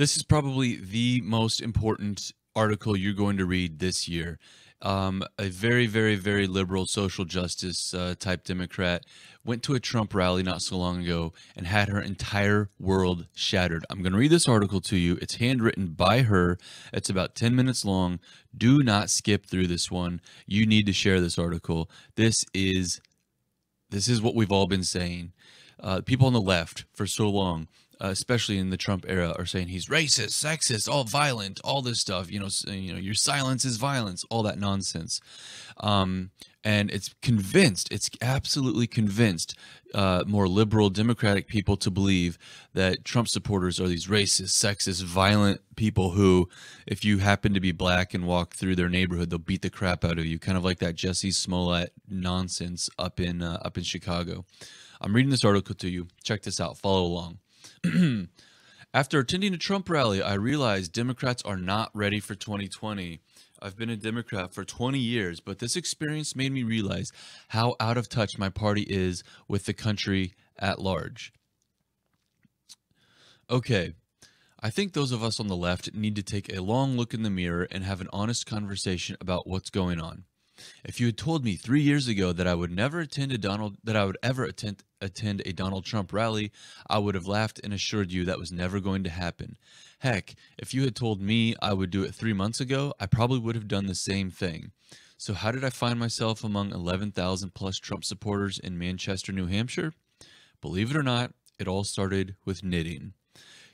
This is probably the most important article you're going to read this year. A very, very, very liberal social justice type Democrat went to a Trump rally not so long ago and had her entire world shattered. I'm going to read this article to you. It's handwritten by her. It's about 10 minutes long. Do not skip through this one. You need to share this article. This is what we've all been saying. People on the left for so long, especially in the Trump era, are saying he's racist, sexist, all violent, all this stuff. Your silence is violence, all that nonsense. And it's absolutely convinced more liberal Democratic people to believe that Trump supporters are these racist, sexist, violent people who, if you happen to be black and walk through their neighborhood, they'll beat the crap out of you. Kind of like that Jesse Smollett nonsense up in Chicago. I'm reading this article to you. Check this out. Follow along. After attending a Trump rally, I realized Democrats are not ready for 2020. I've been a Democrat for 20 years, but this experience made me realize how out of touch my party is with the country at large. Okay, I think those of us on the left need to take a long look in the mirror and have an honest conversation about what's going on. If you had told me 3 years ago that I would never attend a Donald Trump rally, I would have laughed and assured you that was never going to happen. Heck, if you had told me I would do it 3 months ago, I probably would have done the same thing. So how did I find myself among 11,000 plus Trump supporters in Manchester, New Hampshire? Believe it or not, it all started with knitting.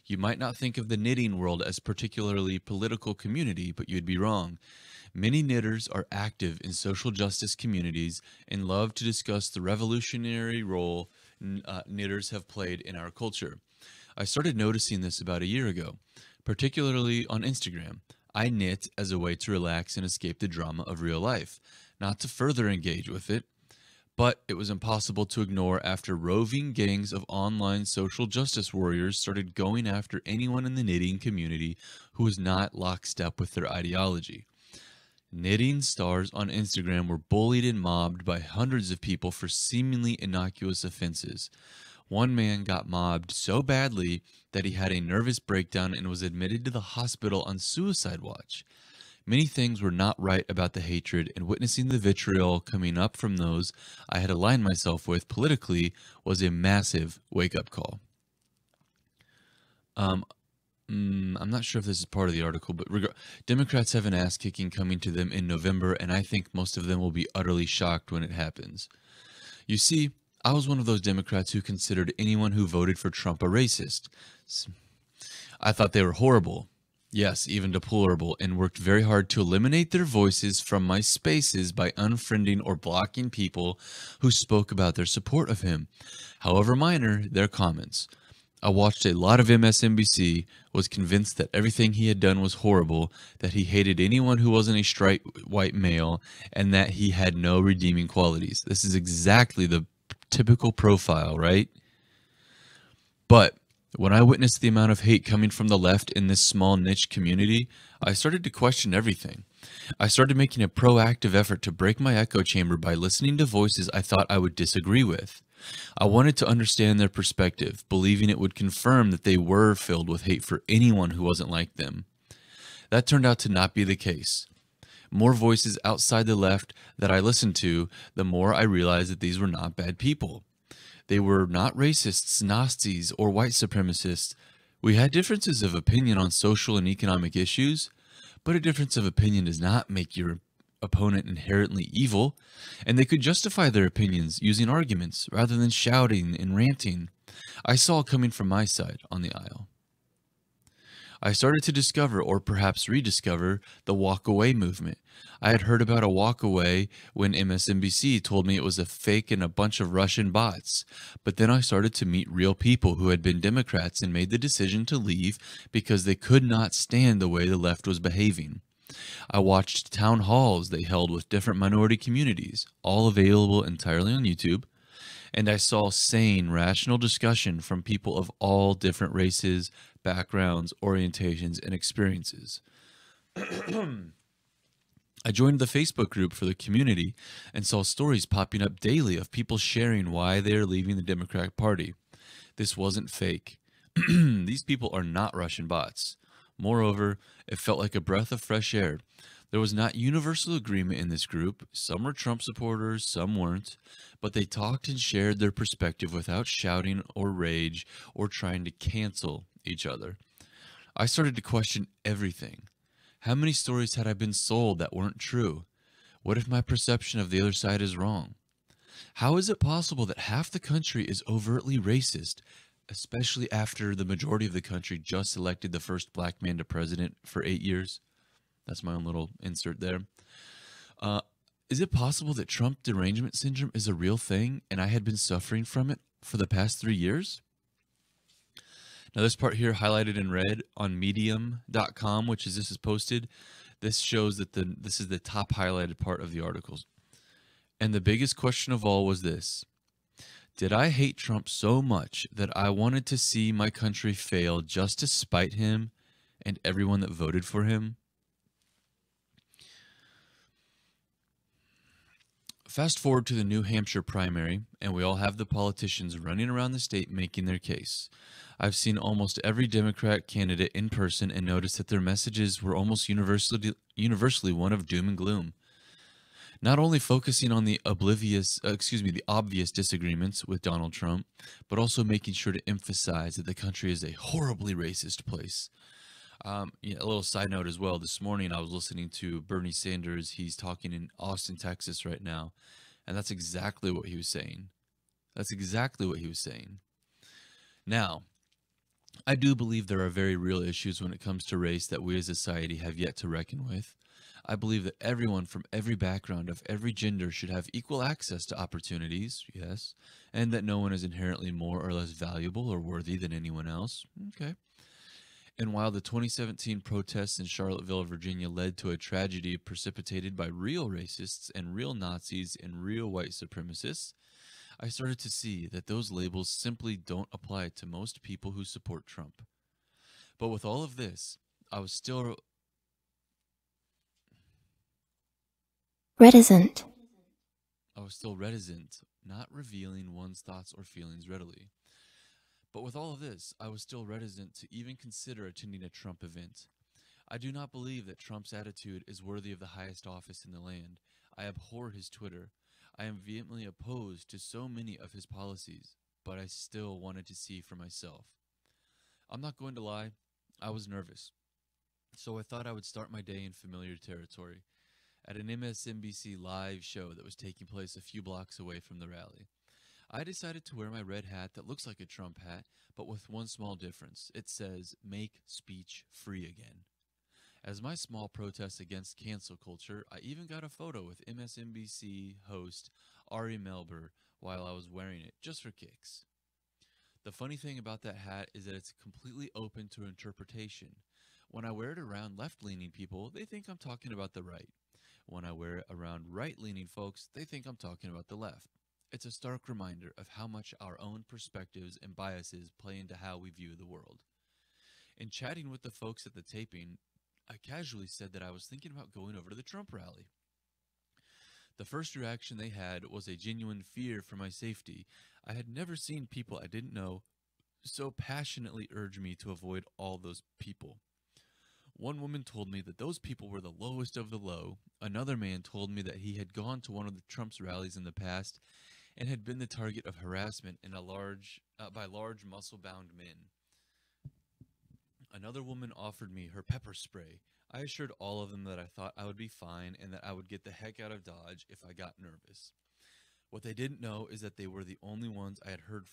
You might not think of the knitting world as particularly political community, but you'd be wrong. Many knitters are active in social justice communities and love to discuss the revolutionary role knitters have played in our culture. I started noticing this about a year ago, particularly on Instagram. I knit as a way to relax and escape the drama of real life, not to further engage with it, but it was impossible to ignore after roving gangs of online social justice warriors started going after anyone in the knitting community who was not lockstep with their ideology. Knitting stars on Instagram were bullied and mobbed by hundreds of people for seemingly innocuous offenses. One man got mobbed so badly that he had a nervous breakdown and was admitted to the hospital on suicide watch. Many things were not right about the hatred, and witnessing the vitriol coming up from those I had aligned myself with politically was a massive wake-up call. I'm not sure if this is part of the article, but Democrats have an ass-kicking coming to them in November, and I think most of them will be utterly shocked when it happens. You see, I was one of those Democrats who considered anyone who voted for Trump a racist. I thought they were horrible, yes, even deplorable, and worked very hard to eliminate their voices from my spaces by unfriending or blocking people who spoke about their support of him, however minor their comments. I watched a lot of MSNBC, was convinced that everything he had done was horrible, that he hated anyone who wasn't a straight white male, and that he had no redeeming qualities. This is exactly the typical profile, right? But when I witnessed the amount of hate coming from the left in this small niche community, I started to question everything. I started making a proactive effort to break my echo chamber by listening to voices I thought I would disagree with. I wanted to understand their perspective, believing it would confirm that they were filled with hate for anyone who wasn't like them. That turned out to not be the case. More voices outside the left that I listened to, the more I realized that these were not bad people. They were not racists, Nazis, or white supremacists. We had differences of opinion on social and economic issues, but a difference of opinion does not make your opponent inherently evil, and they could justify their opinions using arguments rather than shouting and ranting. I saw it coming from my side on the aisle. I started to discover, or perhaps rediscover, the Walkaway movement. I had heard about a Walkaway when MSNBC told me it was a fake and a bunch of Russian bots. But then I started to meet real people who had been Democrats and made the decision to leave because they could not stand the way the left was behaving. I watched town halls they held with different minority communities, all available entirely on YouTube, and I saw sane, rational discussion from people of all different races, backgrounds, orientations, and experiences. I joined the Facebook group for the community and saw stories popping up daily of people sharing why they are leaving the Democratic Party. This wasn't fake. These people are not Russian bots. Moreover, it felt like a breath of fresh air. There was not universal agreement in this group. Some were Trump supporters, some weren't, but they talked and shared their perspective without shouting or rage or trying to cancel each other. I started to question everything. How many stories had I been sold that weren't true? What if my perception of the other side is wrong? How is it possible that half the country is overtly racist, especially after the majority of the country just elected the first black man to president for 8 years? That's my own little insert there. Uh, is it possible that Trump derangement syndrome is a real thing and I had been suffering from it for the past 3 years? Now, this part here highlighted in red on medium.com, which is this is posted. This shows that this is the top highlighted part of the articles. And the biggest question of all was this: did I hate Trump so much that I wanted to see my country fail just to spite him and everyone that voted for him? Fast forward to the New Hampshire primary, and we all have the politicians running around the state making their case. I've seen almost every Democrat candidate in person and noticed that their messages were almost universally one of doom and gloom. Not only focusing on the the obvious disagreements with Donald Trump, but also making sure to emphasize that the country is a horribly racist place. Yeah, a little side note as well. This morning I was listening to Bernie Sanders. He's talking in Austin, Texas right now, and that's exactly what he was saying. That's exactly what he was saying. Now, I do believe there are very real issues when it comes to race that we as a society have yet to reckon with. I believe that everyone from every background of every gender should have equal access to opportunities, yes, and that no one is inherently more or less valuable or worthy than anyone else. Okay. And while the 2017 protests in Charlottesville, Virginia led to a tragedy precipitated by real racists and real Nazis and real white supremacists, I started to see that those labels simply don't apply to most people who support Trump. But with all of this, I was still reticent, not revealing one's thoughts or feelings readily. But with all of this, I was still reticent to even consider attending a Trump event. I do not believe that Trump's attitude is worthy of the highest office in the land. I abhor his Twitter. I am vehemently opposed to so many of his policies, but I still wanted to see for myself. I'm not going to lie, I was nervous. So I thought I would start my day in familiar territory, at an MSNBC live show that was taking place a few blocks away from the rally. I decided to wear my red hat that looks like a Trump hat, but with one small difference. It says, "Make speech free again." As my small protest against cancel culture, I even got a photo with MSNBC host Ari Melber while I was wearing it, just for kicks. The funny thing about that hat is that it's completely open to interpretation. When I wear it around left-leaning people, they think I'm talking about the right. When I wear it around right-leaning folks, they think I'm talking about the left. It's a stark reminder of how much our own perspectives and biases play into how we view the world. In chatting with the folks at the taping, I casually said that I was thinking about going over to the Trump rally. The first reaction they had was a genuine fear for my safety. I had never seen people I didn't know so passionately urge me to avoid all those people. One woman told me that those people were the lowest of the low. Another man told me that he had gone to one of the Trump's rallies in the past and had been the target of harassment by large muscle-bound men. Another woman offered me her pepper spray. I assured all of them that I thought I would be fine and that I would get the heck out of Dodge if I got nervous. What they didn't know is that they were the only ones I had heard.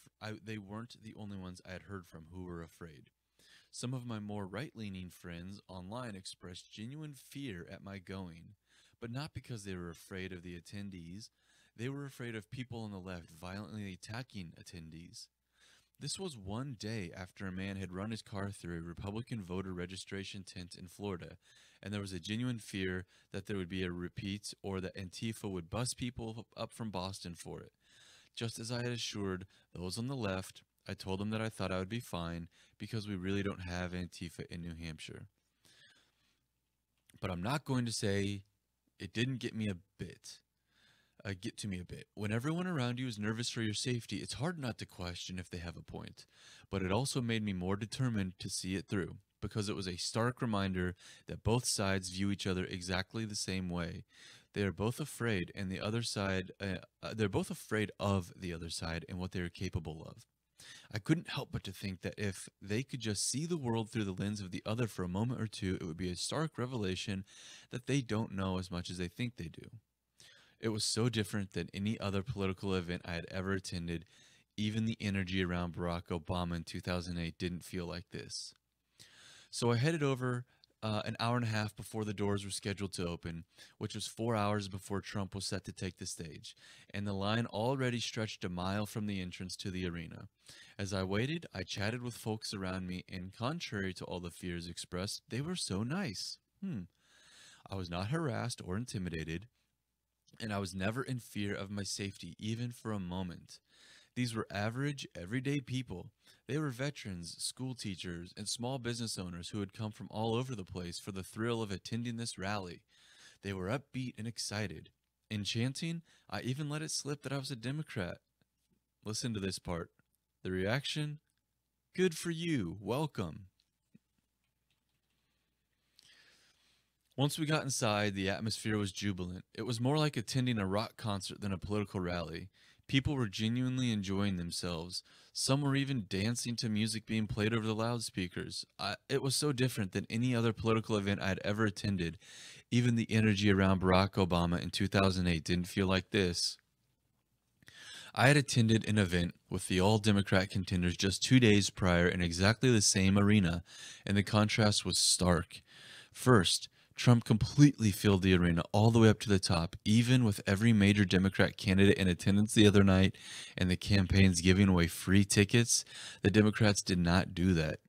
They weren't the only ones I had heard from who were afraid. Some of my more right-leaning friends online expressed genuine fear at my going, but not because they were afraid of the attendees. They were afraid of people on the left violently attacking attendees. This was one day after a man had run his car through a Republican voter registration tent in Florida, and there was a genuine fear that there would be a repeat or that Antifa would bus people up from Boston for it. Just as I had assured those on the left, I told them that I thought I would be fine because we really don't have Antifa in New Hampshire. But I'm not going to say it didn't get me a bit. get to me a bit. When everyone around you is nervous for your safety, it's hard not to question if they have a point. But it also made me more determined to see it through, because it was a stark reminder that both sides view each other exactly the same way. They are both afraid, and the other side, they're both afraid of the other side and what they are capable of. I couldn't help but to think that if they could just see the world through the lens of the other for a moment or two, it would be a stark revelation that they don't know as much as they think they do. It was so different than any other political event I had ever attended. Even the energy around Barack Obama in 2008 didn't feel like this. So I headed over an hour and a half before the doors were scheduled to open, which was 4 hours before Trump was set to take the stage, and the line already stretched a mile from the entrance to the arena. As I waited, I chatted with folks around me, and contrary to all the fears expressed, they were so nice. I was not harassed or intimidated, and I was never in fear of my safety, even for a moment. These were average, everyday people. They were veterans, school teachers, and small business owners who had come from all over the place for the thrill of attending this rally. They were upbeat and excited. Enchanting, I even let it slip that I was a Democrat. Listen to this part. The reaction? Good for you. Welcome. Once we got inside, the atmosphere was jubilant. It was more like attending a rock concert than a political rally. People were genuinely enjoying themselves. Some were even dancing to music being played over the loudspeakers. It was so different than any other political event I had ever attended. Even the energy around Barack Obama in 2008 didn't feel like this. I had attended an event with the all-Democrat contenders just 2 days prior in exactly the same arena, and the contrast was stark. First, Trump completely filled the arena all the way up to the top, even with every major Democrat candidate in attendance the other night and the campaigns giving away free tickets. The Democrats did not do that.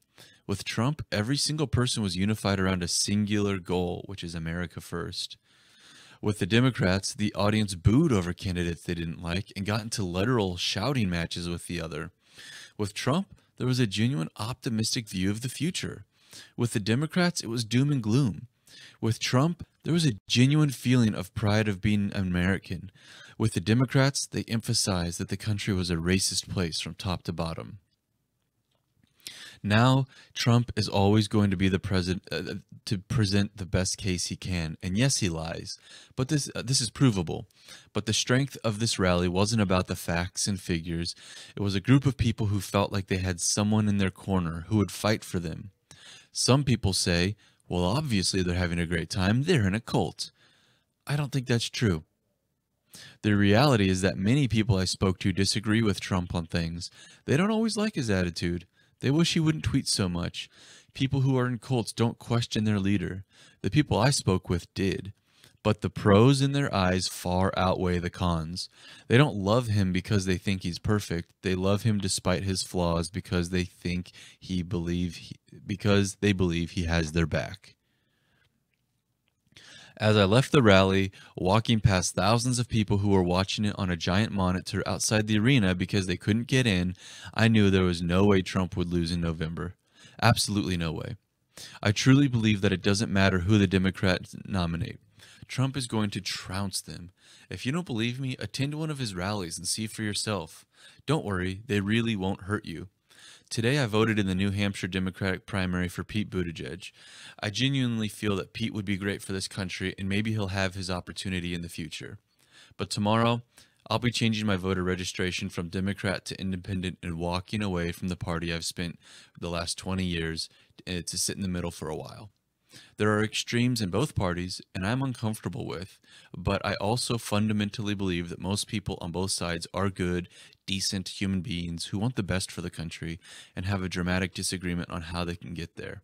With Trump, every single person was unified around a singular goal, which is America first. With the Democrats, the audience booed over candidates they didn't like and got into literal shouting matches with the other. With Trump, there was a genuine optimistic view of the future. With the Democrats, it was doom and gloom. With Trump, there was a genuine feeling of pride of being American. With the Democrats, they emphasized that the country was a racist place from top to bottom. Now, Trump is always going to be the president to present the best case he can, and yes, he lies. But this is provable. But the strength of this rally wasn't about the facts and figures. It was a group of people who felt like they had someone in their corner who would fight for them. Some people say, well, obviously they're having a great time. They're in a cult. I don't think that's true. The reality is that many people I spoke to disagree with Trump on things. They don't always like his attitude. They wish he wouldn't tweet so much. People who are in cults don't question their leader. The people I spoke with did. But the pros in their eyes far outweigh the cons. They don't love him because they think he's perfect. They love him despite his flaws because they believe he has their back. As I left the rally, walking past thousands of people who were watching it on a giant monitor outside the arena because they couldn't get in, I knew there was no way Trump would lose in November. Absolutely no way. I truly believe that it doesn't matter who the Democrats nominate. Trump is going to trounce them. If you don't believe me, attend one of his rallies and see for yourself. Don't worry, they really won't hurt you. Today I voted in the New Hampshire Democratic primary for Pete Buttigieg. I genuinely feel that Pete would be great for this country and maybe he'll have his opportunity in the future. But tomorrow, I'll be changing my voter registration from Democrat to Independent and walking away from the party I've spent the last 20 years to sit in the middle for a while. There are extremes in both parties, and I'm uncomfortable with, but I also fundamentally believe that most people on both sides are good, decent human beings who want the best for the country and have a dramatic disagreement on how they can get there.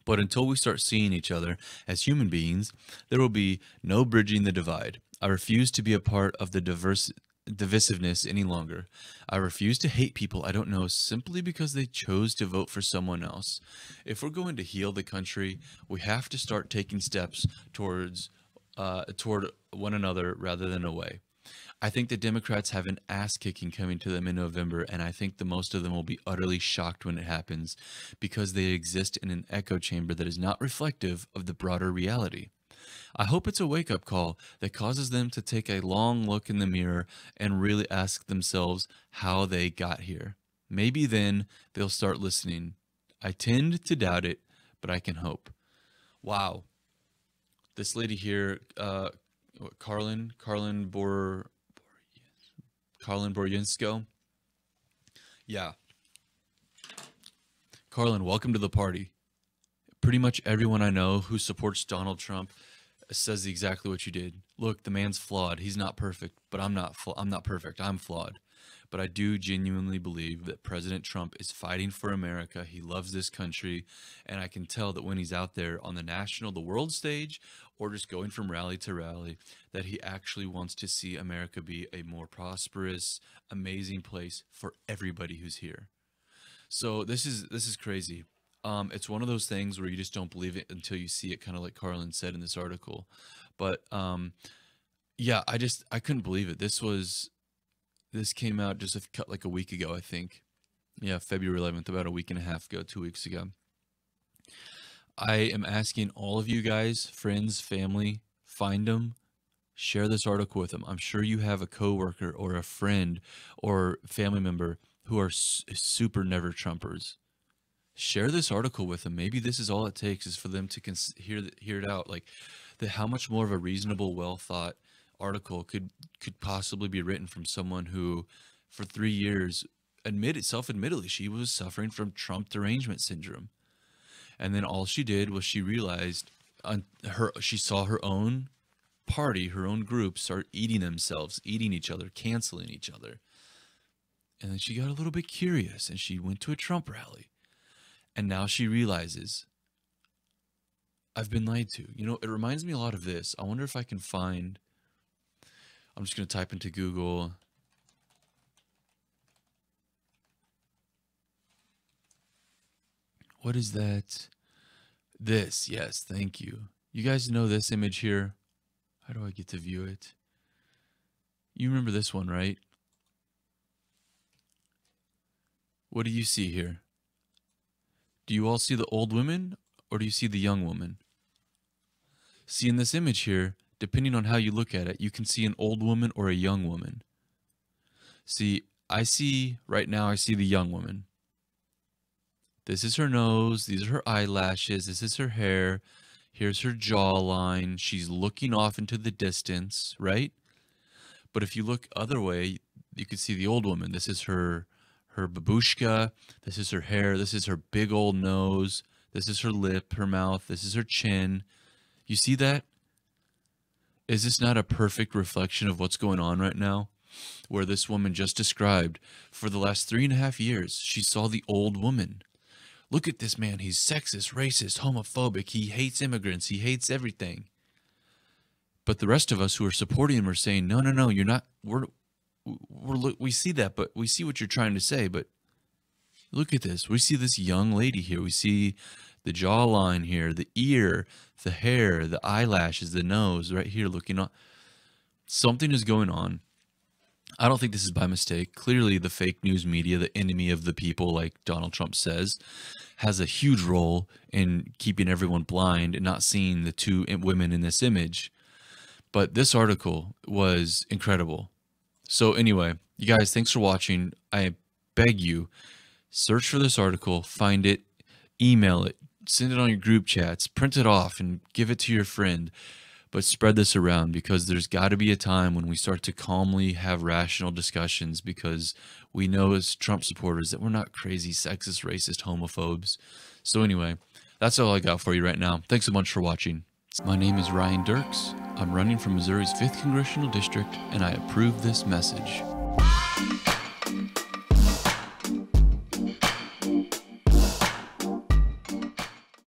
But until we start seeing each other as human beings, there will be no bridging the divide. I refuse to be a part of the divisiveness any longer. I refuse to hate people I don't know simply because they chose to vote for someone else. If we're going to heal the country, we have to start taking steps toward one another rather than away. I think the Democrats have an ass kicking coming to them in November, and I think the most of them will be utterly shocked when it happens because they exist in an echo chamber that is not reflective of the broader reality. I hope it's a wake-up call that causes them to take a long look in the mirror and really ask themselves how they got here. Maybe then they'll start listening. I tend to doubt it, but I can hope. Wow. This lady here, Karlin Boryensko. Yeah. Karlin, welcome to the party. Pretty much everyone I know who supports Donald Trump says exactly what you did. Look, the man's flawed. He's not perfect, but I'm not perfect. I'm flawed. But I do genuinely believe that President Trump is fighting for America. He loves this country, and I can tell that when he's out there on the world stage, or just going from rally to rally, that he actually wants to see America be a more prosperous, amazing place for everybody who's here. So this is crazy. It's one of those things where you just don't believe it until you see it, kind of like Karlin said in this article. But yeah, I couldn't believe it. This came out just like a week ago, I think. Yeah, February 11th, about a week and a half ago, 2 weeks ago. I am asking all of you guys, friends, family, find them, share this article with them. I'm sure you have a coworker or a friend or family member who are super never Trumpers. Share this article with them. Maybe this is all it takes is for them to hear it out. Like how much more of a reasonable, well thought article could possibly be written from someone who, for 3 years, self-admittedly, she was suffering from Trump derangement syndrome. And then all she did was she realized she saw her own party, her own group start eating themselves, eating each other, canceling each other. And then she got a little bit curious and she went to a Trump rally. And now she realizes, I've been lied to. You know, it reminds me a lot of this. I wonder if I can find, I'm just going to type into Google. What is that? This, yes, thank you. You guys know this image here? How do I get to view it? You remember this one, right? What do you see here? Do you all see the old women or do you see the young woman? See, in this image here, depending on how you look at it, you can see an old woman or a young woman. See, right now I see the young woman. This is her nose, these are her eyelashes, this is her hair, here's her jawline, she's looking off into the distance, right? But if you look other way, you can see the old woman. This is her babushka, this is her hair, this is her big old nose, this is her lip, her mouth, this is her chin. You see that? Is this not a perfect reflection of what's going on right now? Where this woman just described, for the last 3.5 years, she saw the old woman. Look at this man, he's sexist, racist, homophobic, he hates immigrants, he hates everything. But the rest of us who are supporting him are saying, no, you're not, we see that, but we see what you're trying to say, but look at this. We see this young lady here. We see the jawline here, the ear, the hair, the eyelashes, the nose right here looking on. Something is going on. I don't think this is by mistake. Clearly, the fake news media, the enemy of the people, like Donald Trump says, has a huge role in keeping everyone blind and not seeing the two women in this image. But this article was incredible. So anyway, you guys, thanks for watching. I beg you, search for this article, find it, email it, send it on your group chats, print it off and give it to your friend. But spread this around, because there's got to be a time when we start to calmly have rational discussions, because we know as Trump supporters that we're not crazy, sexist, racist, homophobes. So anyway, that's all I got for you right now. Thanks so much for watching. My name is Ryan Derks. I'm running for Missouri's 5th Congressional District, and I approve this message.